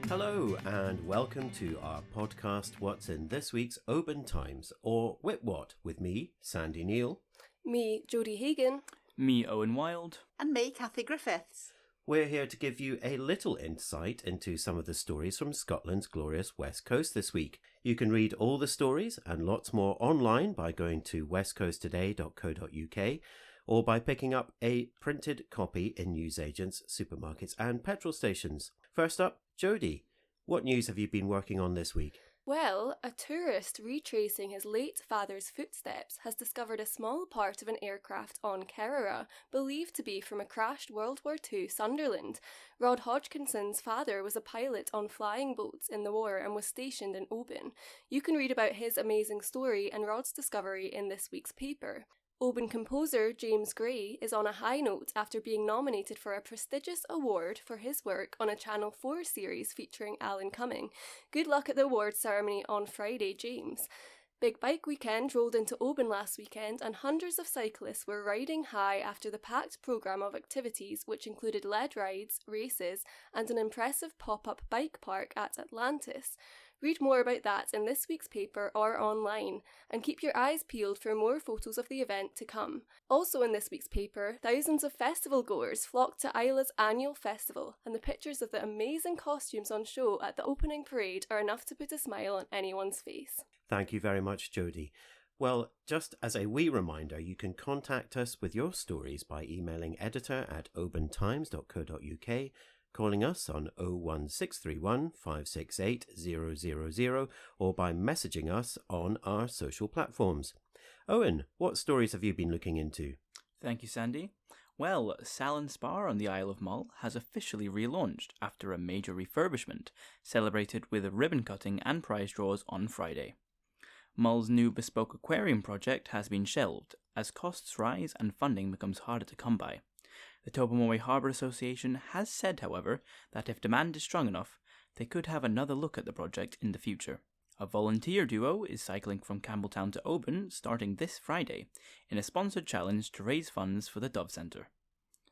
Hello and welcome to our podcast What's in this week's Oban Times, or Whitwhat, with me, Sandy Neal. Me, Jodie Hagan. Me, Owen Wild. And me, Kathy Griffiths. We're here to give you a little insight into some of the stories from Scotland's glorious West Coast this week. You can read all the stories and lots more online by going to westcoasttoday.co.uk or by picking up a printed copy in newsagents, supermarkets and petrol stations. First up, Jodie, what news have you been working on this week? Well, a tourist retracing his late father's footsteps has discovered a small part of an aircraft on Kerrera, believed to be from a crashed World War II Sunderland. Rod Hodgkinson's father was a pilot on flying boats in the war and was stationed in Oban. You can read about his amazing story and Rod's discovery in this week's paper. Oban composer James Gray is on a high note after being nominated for a prestigious award for his work on a Channel 4 series featuring Alan Cumming. Good luck at the awards ceremony on Friday, James. Big Bike Weekend rolled into Oban last weekend and hundreds of cyclists were riding high after the packed programme of activities which included lead rides, races and an impressive pop-up bike park at Atlantis. Read more about that in this week's paper or online, and keep your eyes peeled for more photos of the event to come. Also in this week's paper, thousands of festival goers flocked to Isla's annual festival, and the pictures of the amazing costumes on show at the opening parade are enough to put a smile on anyone's face. Thank you very much, Jodie. Well, just as a wee reminder, you can contact us with your stories by emailing editor@obantimes.co.uk, calling us on 01631 568 000 or by messaging us on our social platforms. Owen, what stories have you been looking into? Thank you, Sandy. Well, Salen Pier on the Isle of Mull has officially relaunched after a major refurbishment, celebrated with ribbon cutting and prize draws on Friday. Mull's new bespoke aquarium project has been shelved, as costs rise and funding becomes harder to come by. The Tobermory Harbour Association has said, however, that if demand is strong enough, they could have another look at the project in the future. A volunteer duo is cycling from Campbelltown to Oban starting this Friday in a sponsored challenge to raise funds for the Dove Centre.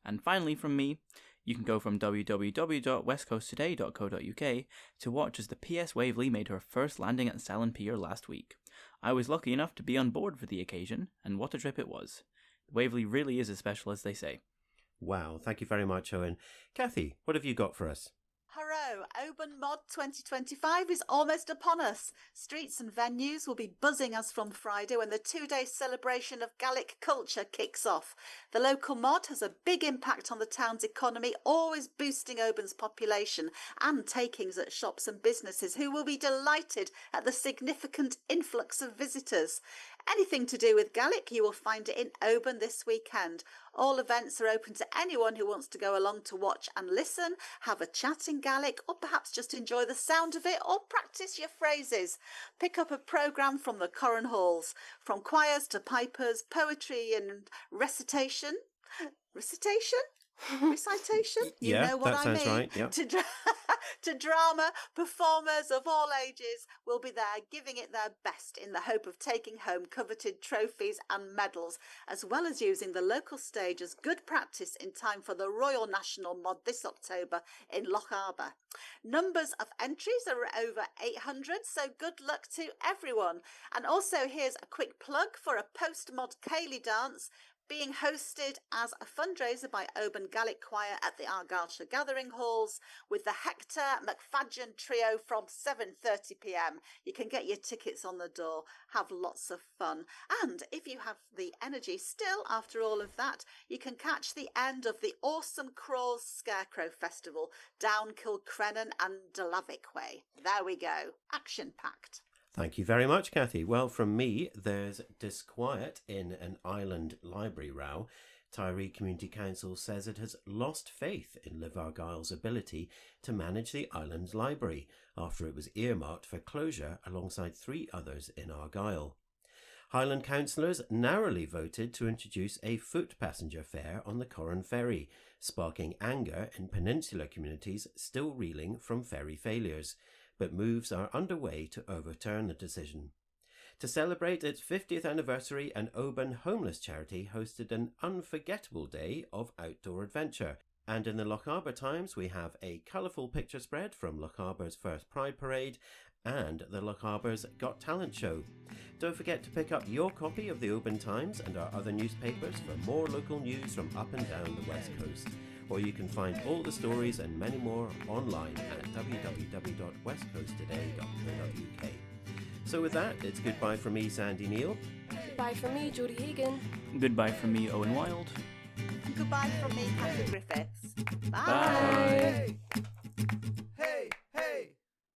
And finally from me, you can go from www.westcoasttoday.co.uk to watch as the PS Waverley made her first landing at Salen Pier last week. I was lucky enough to be on board for the occasion, and what a trip it was. The Waverley really is as special as they say. Wow, thank you very much, Owen. Kathy, what have you got for us? Hello, Oban Mod 2025 is almost upon us. Streets and venues will be buzzing as from Friday when the two-day celebration of Gaelic culture kicks off. The local mod has a big impact on the town's economy, always boosting Oban's population and takings at shops and businesses who will be delighted at the significant influx of visitors. Anything to do with Gaelic, you will find it in Oban this weekend. All events are open to anyone who wants to go along to watch and listen, have a chat in Gaelic, or perhaps just enjoy the sound of it or practice your phrases. Pick up a programme from the Corran Halls, from choirs to pipers, poetry and recitation. Recitation? You know what I mean. Right, yep. To drama, performers of all ages will be there giving it their best in the hope of taking home coveted trophies and medals, as well as using the local stage as good practice in time for the Royal National Mod this October in Loch Arbour. Numbers of entries are over 800, so good luck to everyone. And also here's a quick plug for a post-mod Ceilidh dance being hosted as a fundraiser by Oban Gaelic Choir at the Argyllshire Gathering Halls with the Hector McFadgen Trio from 7:30pm. You can get your tickets on the door. Have lots of fun. And if you have the energy still after all of that, you can catch the end of the awesome Crawls Scarecrow Festival down Kilcrennan and Delavic way. There we go. Action-packed. Thank you very much, Kathy. Well, from me, there's disquiet in an island library row. Tyree Community Council says it has lost faith in Liv Argyll's ability to manage the island's library after it was earmarked for closure alongside 3 others in Argyll. Highland councillors narrowly voted to introduce a foot passenger fare on the Corran Ferry, sparking anger in peninsular communities still reeling from ferry failures. But moves are underway to overturn the decision. To celebrate its 50th anniversary, an Oban homeless charity hosted an unforgettable day of outdoor adventure. And in the Loch Arbor Times, we have a colourful picture spread from Loch Arbor's first Pride Parade and the Loch Arbor's Got Talent show. Don't forget to pick up your copy of the Oban Times and our other newspapers for more local news from up and down the West Coast. Or you can find all the stories and many more online at www.westcoasttoday.co.uk. So with that, it's goodbye from me, Sandy Neal. Goodbye from me, Jodie Hagan. Goodbye from me, Owen Wild. And goodbye from me, Kathy Griffiths. Bye. Bye.